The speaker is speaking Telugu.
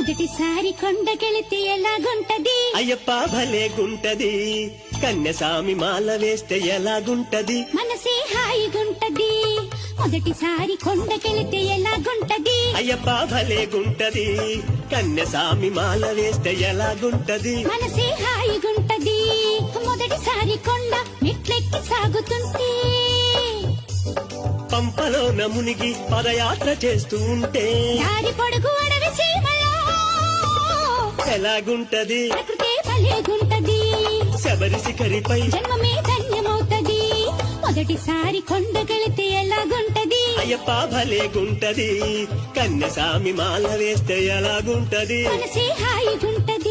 మొదటిసారి కొండకెళితే ఎలాగుంటది అయ్యప్ప భలేగుంటది కన్యసామి మాల వేస్తే ఎలాగుంటది మనసే హాయిగుంటది మొదటిసారి కొండకెళితే ఎలాగుంటది అయ్యప్ప భలేగుంటది కన్యసామి మాల వేస్తే ఎలాగుంటది మనసే హాయిగుంటది మొదటిసారి కొండ మెట్లెక్కి సాగుతుంటే పంపలోన మునిగి పదయాత్ర చేస్తూ ఉంటే దారి పొడుగు అడవి సీమలో ఎలాగుంటది ప్రకృతే భలేగుంటది శబరి శిఖరిపై జన్మమే ధన్యమవుతది మొదటిసారి కొండకెళితే ఎలాగుంటది అయ్యప్ప భలేగుంటది కన్యసామి మాల వేస్తే ఎలాగుంటది మనసే హాయిగుంటది